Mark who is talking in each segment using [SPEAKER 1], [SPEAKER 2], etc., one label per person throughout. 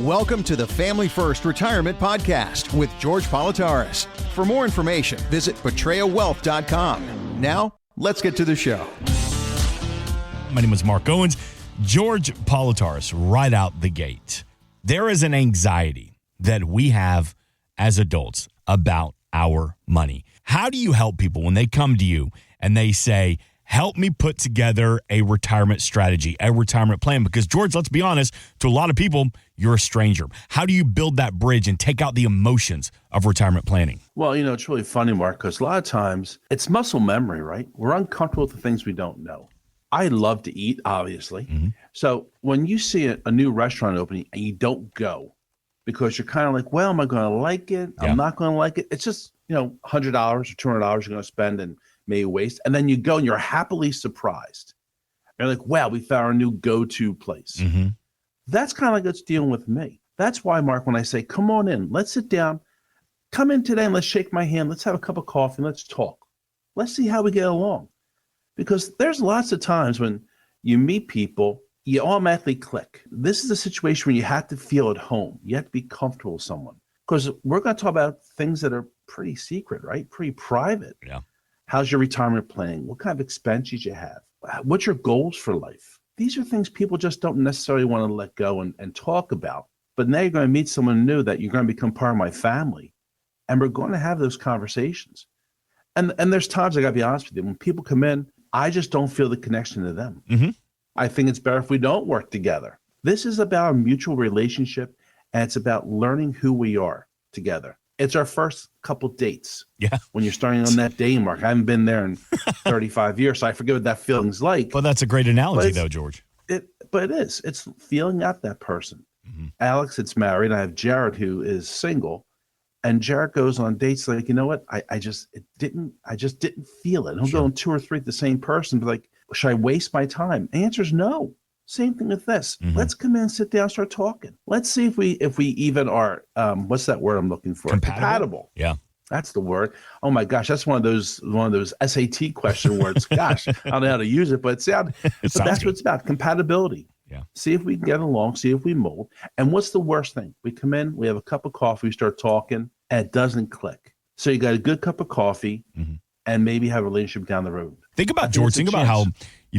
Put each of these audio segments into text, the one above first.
[SPEAKER 1] Welcome to the Family First Retirement Podcast with George Politarhos. For more information, visit betrayowealth.com. Now, let's get to the show.
[SPEAKER 2] My name is Mark Owens. George Politarhos, right out the gate. There is an anxiety that we have as adults about our money. How do you help people when they come to you and they say, help me put together a retirement strategy, a retirement plan? Because, George, let's be honest, to a lot of people, you're a stranger. How do you build that bridge and take out the emotions of retirement planning?
[SPEAKER 3] Well, it's really funny, Mark, because a lot of times it's muscle memory, right? We're uncomfortable with the things we don't know. I love to eat, obviously. Mm-hmm. So when you see a new restaurant opening and you don't go because you're kind of like, well, am I going to like it? Yeah. I'm not going to like it. It's just, $100 or $200 you're going to spend and may waste. And then you go and you're happily surprised. You're like, wow, we found our new go-to place. Mm-hmm. That's kind of like what's dealing with me. That's why, Mark, when I say, come on in, let's sit down, come in today and let's shake my hand. Let's have a cup of coffee. Let's talk. Let's see how we get along. Because there's lots of times when you meet people, you automatically click. This is a situation where you have to feel at home. You have to be comfortable with someone. Because we're going to talk about things that are pretty secret, right? Pretty private.
[SPEAKER 2] Yeah. How's
[SPEAKER 3] your retirement planning? What kind of expenses you have? What's your goals for life? These are things people just don't necessarily want to let go and talk about. But now you're going to meet someone new that you're going to become part of my family. And we're going to have those conversations. And there's times, I got to be honest with you, when people come in, I just don't feel the connection to them. Mm-hmm. I think it's better if we don't work together. This is about a mutual relationship, and it's about learning who we are together. It's our first couple dates.
[SPEAKER 2] Yeah.
[SPEAKER 3] When you're starting on that dating, Mark. I haven't been there in 35 years, so I forget what that feeling's like.
[SPEAKER 2] Well, that's a great analogy, though, George.
[SPEAKER 3] But it is. It's feeling out that person. Mm-hmm. Alex is married. I have Jared, who is single. And Jared goes on dates like, you know what? I just didn't feel it. He'll go on 2 or 3 with the same person, but like, should I waste my time? Answer is no. Same thing with this. Mm-hmm. Let's come in and sit down, start talking. Let's see if we even are, what's that word I'm looking for?
[SPEAKER 2] Compatible. Yeah.
[SPEAKER 3] That's the word. Oh my gosh, that's one of those SAT question words. Gosh, I don't know how to use it, but that's what it's about. Compatibility.
[SPEAKER 2] Yeah.
[SPEAKER 3] See if we can get along, see if we mold. And what's the worst thing? We come in, we have a cup of coffee, we start talking, and it doesn't click. So you got a good cup of coffee, mm-hmm. and maybe have a relationship down the road.
[SPEAKER 2] Think about George. Think about how,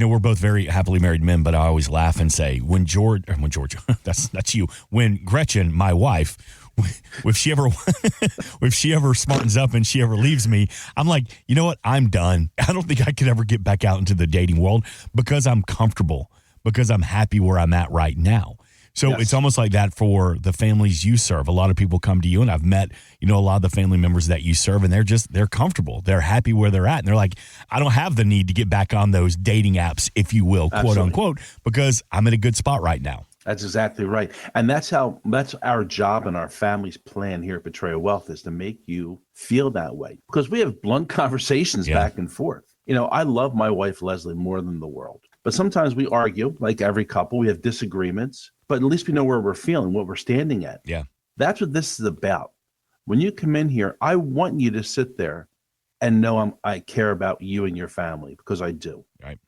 [SPEAKER 2] we're both very happily married men, but I always laugh and say, when George, that's you. When Gretchen, my wife, if she ever smartens up and she ever leaves me, I'm like, you know what? I'm done. I don't think I could ever get back out into the dating world because I'm comfortable, because I'm happy where I'm at right now. So It's almost like that for the families you serve. A lot of people come to you, and I've met, a lot of the family members that you serve, and they're comfortable. They're happy where they're at. And they're like, I don't have the need to get back on those dating apps, if you will, quote unquote, because I'm in a good spot right now.
[SPEAKER 3] That's exactly right. And that's our job and our family's plan here at Betrayal Wealth, is to make you feel that way, because we have blunt conversations back and forth. I love my wife, Leslie, more than the world. But sometimes we argue, like every couple, we have disagreements, but at least we know where we're feeling, what we're standing at.
[SPEAKER 2] Yeah.
[SPEAKER 3] That's what this is about. When you come in here, I want you to sit there and know I care about you and your family, because I do.
[SPEAKER 2] Right.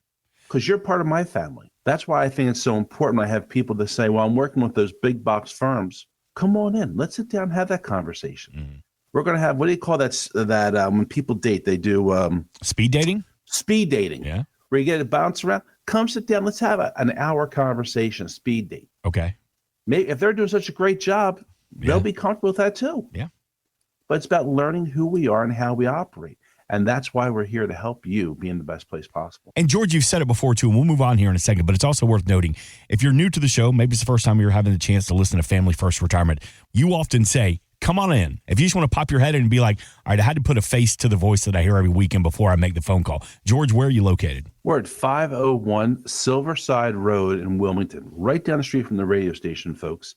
[SPEAKER 3] Because you're part of my family. That's why I think it's so important. I have people that say, well, I'm working with those big box firms. Come on in. Let's sit down and have that conversation. Mm-hmm. We're going to have, what do you call that when people date, they do...
[SPEAKER 2] speed dating?
[SPEAKER 3] Speed dating.
[SPEAKER 2] Yeah.
[SPEAKER 3] Where you get to bounce around. Come sit down. Let's have an hour conversation, speed date.
[SPEAKER 2] Okay.
[SPEAKER 3] Maybe if they're doing such a great job, they'll be comfortable with that too.
[SPEAKER 2] Yeah.
[SPEAKER 3] But it's about learning who we are and how we operate. And that's why we're here to help you be in the best place possible.
[SPEAKER 2] And George, you've said it before too, and we'll move on here in a second, but it's also worth noting, if you're new to the show, maybe it's the first time you're having the chance to listen to Family First Retirement, you often say, come on in. If you just want to pop your head in and be like, all right, I had to put a face to the voice that I hear every weekend before I make the phone call. George, where are you located?
[SPEAKER 3] We're at 501 Silverside Road in Wilmington, right down the street from the radio station, folks.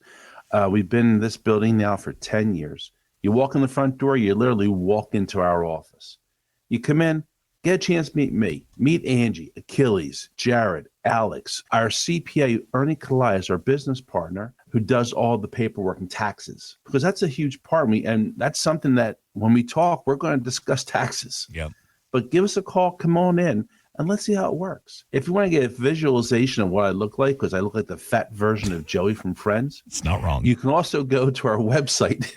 [SPEAKER 3] We've been in this building now for 10 years. You walk in the front door, you literally walk into our office. You come in, get a chance to meet me, meet Angie, Achilles, Jared, Alex, our CPA, Ernie Kalai, is our business partner who does all the paperwork and taxes, because that's a huge part of me. And that's something that when we talk, we're going to discuss taxes.
[SPEAKER 2] Yep.
[SPEAKER 3] But give us a call, come on in, and let's see how it works. If you want to get a visualization of what I look like, because I look like the fat version of Joey from Friends.
[SPEAKER 2] It's not wrong.
[SPEAKER 3] You can also go to our website,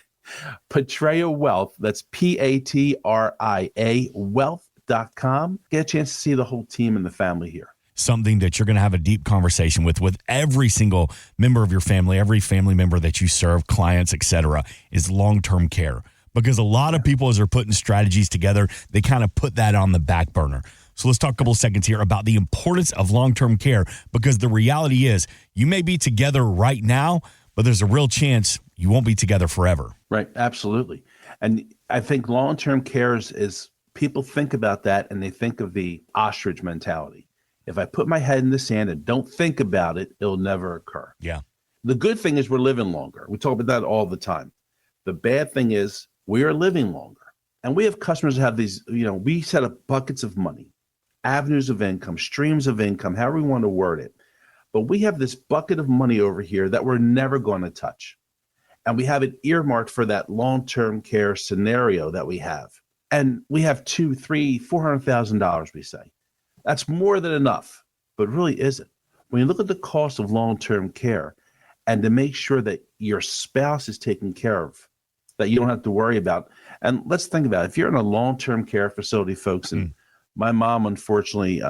[SPEAKER 3] Portraya Wealth. That's PATRIA wealth.com. Get a chance to see the whole team and the family here.
[SPEAKER 2] Something that you're going to have a deep conversation with every single member of your family, every family member that you serve, clients, etc., is long-term care. Because a lot of people, as they're putting strategies together, they kind of put that on the back burner. So let's talk a couple of seconds here about the importance of long-term care, because the reality is you may be together right now, but there's a real chance you won't be together forever.
[SPEAKER 3] Right, absolutely. And I think long-term care is people think about that and they think of the ostrich mentality. If I put my head in the sand and don't think about it, it'll never occur.
[SPEAKER 2] Yeah.
[SPEAKER 3] The good thing is we're living longer. We talk about that all the time. The bad thing is we are living longer. And we have customers who have these, we set up buckets of money, avenues of income, streams of income, however we want to word it. But we have this bucket of money over here that we're never going to touch. And we have it earmarked for that long-term care scenario that we have. And we have $200,000, $300,000, $400,000, we say. That's more than enough, but really isn't. When you look at the cost of long-term care and to make sure that your spouse is taken care of, that you don't have to worry about. And let's think about it. If you're in a long-term care facility, folks, and my mom, unfortunately,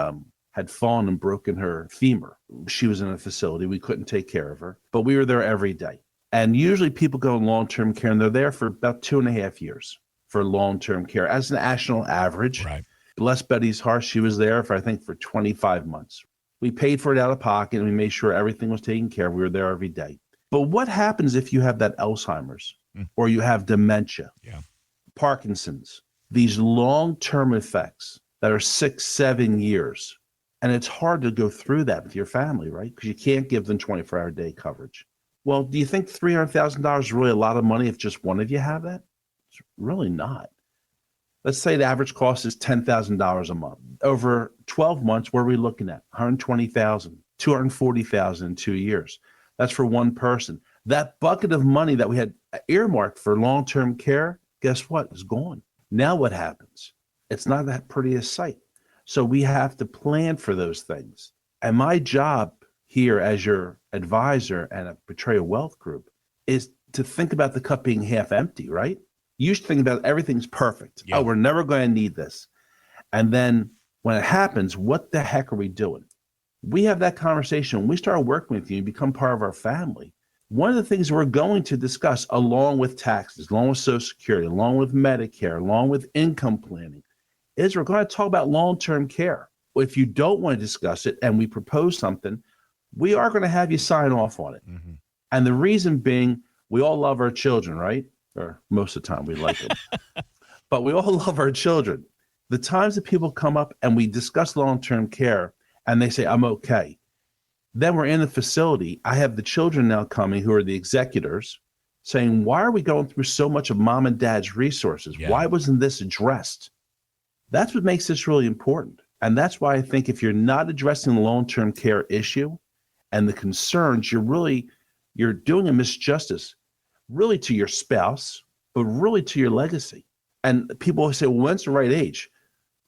[SPEAKER 3] had fallen and broken her femur. She was in a facility. We couldn't take care of her, but we were there every day. And usually people go in long-term care and they're there for about 2.5 years for long-term care as an national average.
[SPEAKER 2] Right.
[SPEAKER 3] Bless Betty's heart, she was there for 25 months. We paid for it out of pocket and we made sure everything was taken care of. We were there every day. But what happens if you have that Alzheimer's or you have dementia, Parkinson's, these long-term effects that are 6-7 years? And it's hard to go through that with your family, right? Because you can't give them 24-hour day coverage. Well, do you think $300,000 is really a lot of money if just one of you have that? It's really not. Let's say the average cost is $10,000 a month. Over 12 months, what are we looking at? $120,000, $240,000 in 2 years. That's for one person. That bucket of money that we had earmarked for long-term care, guess what? Is gone. Now what happens? It's not that pretty a sight. So we have to plan for those things. And my job here as your advisor and a Portraya Wealth Group is to think about the cup being half empty, right? You should think about everything's perfect.
[SPEAKER 2] Yeah.
[SPEAKER 3] Oh, we're never going to need this. And then when it happens, what the heck are we doing? We have that conversation. When we start working with you, you become part of our family. One of the things we're going to discuss along with taxes, along with Social Security, along with Medicare, along with income planning, is we're going to talk about long-term care. If you don't want to discuss it and we propose something, we are going to have you sign off on it. Mm-hmm. And the reason being, we all love our children, right? Or most of the time we like them. But we all love our children. The times that people come up and we discuss long-term care and they say, I'm okay. Then we're in the facility. I have the children now coming who are the executors saying, why are we going through so much of mom and dad's resources? Yeah. Why wasn't this addressed? That's what makes this really important. And that's why I think if you're not addressing the long-term care issue and the concerns, you're doing a misjustice really to your spouse, but really to your legacy. And people say, well, when's the right age?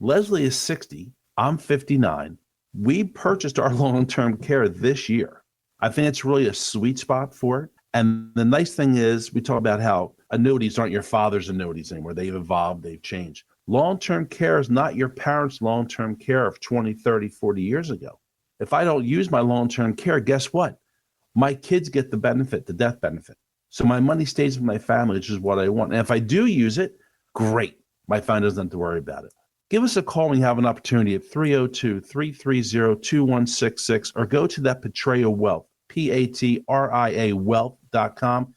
[SPEAKER 3] Leslie is 60. I'm 59. We purchased our long-term care this year. I think it's really a sweet spot for it. And the nice thing is we talk about how annuities aren't your father's annuities anymore. They've evolved, they've changed. Long-term care is not your parents' long-term care of 20, 30, 40 years ago. If I don't use my long-term care, guess what? My kids get the benefit, the death benefit. So my money stays with my family, which is what I want. And if I do use it, great. My family doesn't have to worry about it. Give us a call when you have an opportunity at 302-330-2166 or go to that Portraya Wealth, PATRIA wealth.com,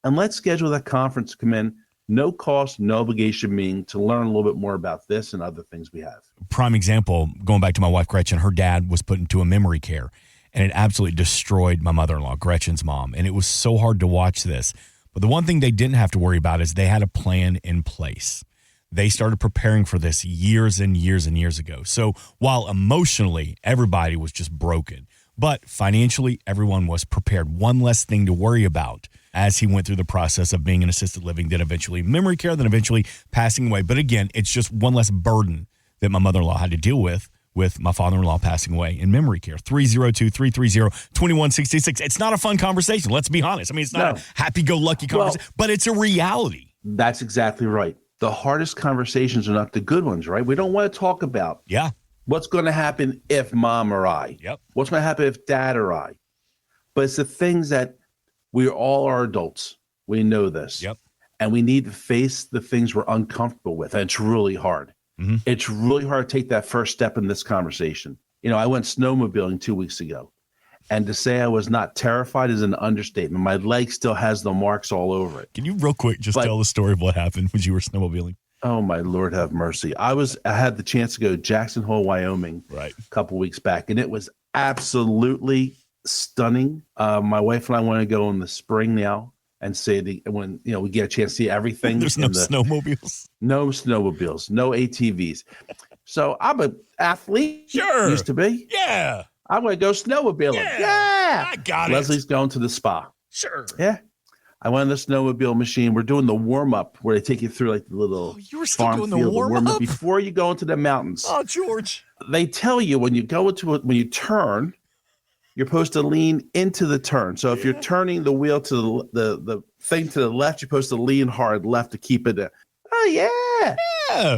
[SPEAKER 3] and let's schedule that conference to come in. No cost, no obligation meeting to learn a little bit more about this and other things we have.
[SPEAKER 2] Prime example, going back to my wife, Gretchen, her dad was put into a memory care. And it absolutely destroyed my mother-in-law, Gretchen's mom. And it was so hard to watch this. But the one thing they didn't have to worry about is they had a plan in place. They started preparing for this years and years and years ago. So while emotionally, everybody was just broken, but financially, everyone was prepared. One less thing to worry about as he went through the process of being in assisted living, then eventually memory care, then eventually passing away. But again, it's just one less burden that my mother-in-law had to deal with with my father-in-law passing away in memory care. 302-330-2166. It's not a fun conversation. Let's be honest. I mean, it's not a happy-go-lucky conversation, but it's a reality.
[SPEAKER 3] That's exactly right. The hardest conversations are not the good ones, right? We don't want to talk about what's going to happen if mom or I.
[SPEAKER 2] Yep.
[SPEAKER 3] What's going to happen if dad or I. But it's the things that we all are adults. We know this.
[SPEAKER 2] Yep.
[SPEAKER 3] And we need to face the things we're uncomfortable with. And it's really hard. Mm-hmm. It's really hard to take that first step in this conversation. I went snowmobiling 2 weeks ago. And to say I was not terrified is an understatement. My leg still has the marks all over it.
[SPEAKER 2] Can you real quick just tell the story of what happened when you were snowmobiling?
[SPEAKER 3] Oh, my Lord have mercy. I had the chance to go to Jackson Hole, Wyoming a couple weeks back. And it was absolutely stunning. My wife and I want to go in the spring now. And say when we get a chance to see everything.
[SPEAKER 2] There's no snowmobiles.
[SPEAKER 3] No snowmobiles, no ATVs. So I'm an athlete.
[SPEAKER 2] Sure.
[SPEAKER 3] Used to be.
[SPEAKER 2] Yeah.
[SPEAKER 3] I'm going to go snowmobiling. Yeah.
[SPEAKER 2] I got it.
[SPEAKER 3] Leslie's going to the spa.
[SPEAKER 2] Sure.
[SPEAKER 3] Yeah. I went on the snowmobile machine. We're doing the warm-up where they take you through like the little
[SPEAKER 2] you were still
[SPEAKER 3] farm
[SPEAKER 2] doing
[SPEAKER 3] field.
[SPEAKER 2] The warm-up
[SPEAKER 3] before you go into the mountains.
[SPEAKER 2] Oh, George.
[SPEAKER 3] They tell you when you go into it, when you turn, you're supposed to lean into the turn. So if you're turning the wheel to the thing to the left, you're supposed to lean hard left to keep it. Oh, yeah.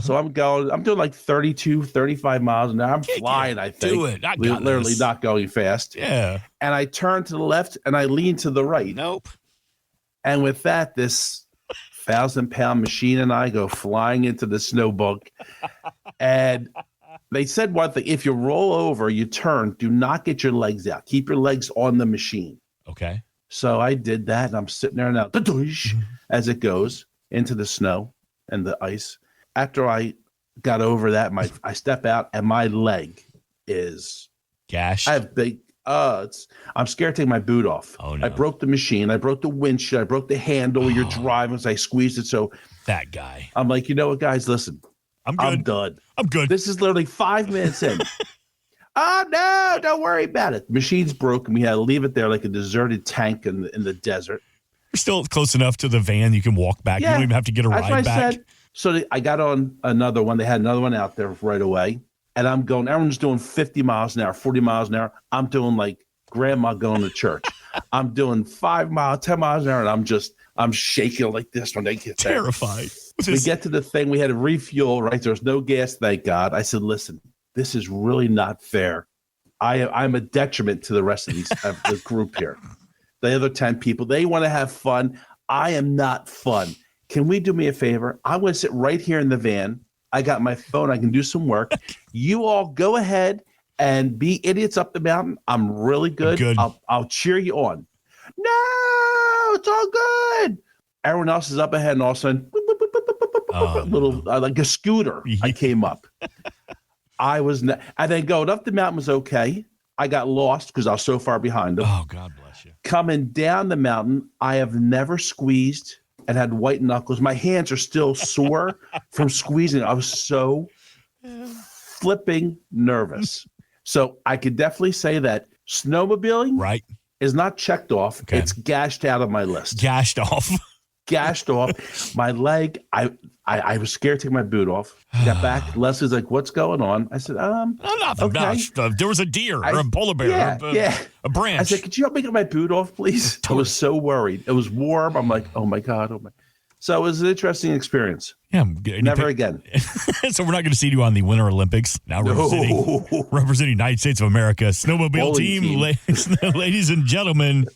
[SPEAKER 3] So I'm doing like 32, 35 miles an hour. I'm flying, I think.
[SPEAKER 2] Do it. I got
[SPEAKER 3] literally
[SPEAKER 2] this.
[SPEAKER 3] not going fast.
[SPEAKER 2] Yeah.
[SPEAKER 3] And I turn to the left and I lean to the right.
[SPEAKER 2] Nope.
[SPEAKER 3] And with that, this 1,000-pound machine and I go flying into the snowbank. And they said one thing, if you roll over, you turn, do not get your legs out. Keep your legs on the machine.
[SPEAKER 2] Okay.
[SPEAKER 3] So I did that, and I'm sitting there now, as it goes into the snow and the ice. After I got over that, I step out, and my leg is
[SPEAKER 2] gashed.
[SPEAKER 3] I have big. I'm scared to take my boot off.
[SPEAKER 2] Oh, no.
[SPEAKER 3] I broke the machine. I broke the windshield. I broke the handle where you're driving as I squeezed it. So
[SPEAKER 2] that guy.
[SPEAKER 3] I'm like, you know what, guys? Listen,
[SPEAKER 2] I'm done. I'm good.
[SPEAKER 3] This is literally 5 minutes in. Oh, no, don't worry about it. The machine's broken. We had to leave it there like a deserted tank in the desert.
[SPEAKER 2] You're still close enough to the van. You can walk back. Yeah, you don't even have to get a ride back.
[SPEAKER 3] So I got on another one. They had another one out there right away. And I'm going, everyone's doing 50 miles an hour, 40 miles an hour. I'm doing like grandma going to church. I'm doing 5 miles, 10 miles an hour. And I'm shaking like this when they get there.
[SPEAKER 2] Terrified.
[SPEAKER 3] We get to the thing. We had to refuel, right? There's no gas, thank God. I said, listen, this is really not fair. I'm a detriment to the rest of the group here. The other 10 people, they want to have fun. I am not fun. Can we do me a favor? I want to sit right here in the van. I got my phone. I can do some work. You all go ahead and be idiots up the mountain. I'm really good. I'll cheer you on. No, it's all good. Everyone else is up ahead, and all of a sudden, like a scooter, I came up. And then going up the mountain was okay. I got lost because I was so far behind them.
[SPEAKER 2] Oh, God bless you.
[SPEAKER 3] Coming down the mountain, I have never squeezed and had white knuckles. My hands are still sore from squeezing. I was so flipping nervous. So I could definitely say that snowmobiling is not checked off. Okay. It's gashed out of my list.
[SPEAKER 2] Gashed off.
[SPEAKER 3] My leg. I was scared to take my boot off. Got back. Leslie's like, "What's going on?" I said,
[SPEAKER 2] nothing.
[SPEAKER 3] Okay.
[SPEAKER 2] There was a deer or a polar bear. A branch.
[SPEAKER 3] I said, "Could you help me get my boot off, please?" I was so worried. It was warm. I'm like, "Oh my God, So it was an interesting experience.
[SPEAKER 2] Yeah,
[SPEAKER 3] never again.
[SPEAKER 2] So we're not going to see you on the Winter Olympics now. Representing United States of America snowmobile team. Ladies and gentlemen.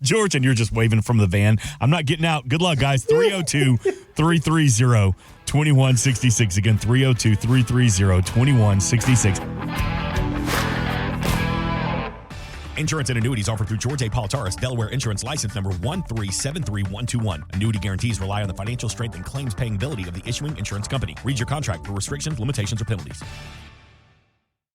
[SPEAKER 2] George, and you're just waving from the van. I'm not getting out. Good luck, guys. 302-330-2166. Again, 302-330-2166. Insurance and annuities offered through George A. Politarhos, Delaware Insurance License Number 1373121. Annuity guarantees rely on the financial strength and claims paying ability of the issuing insurance company. Read your contract for restrictions, limitations, or penalties.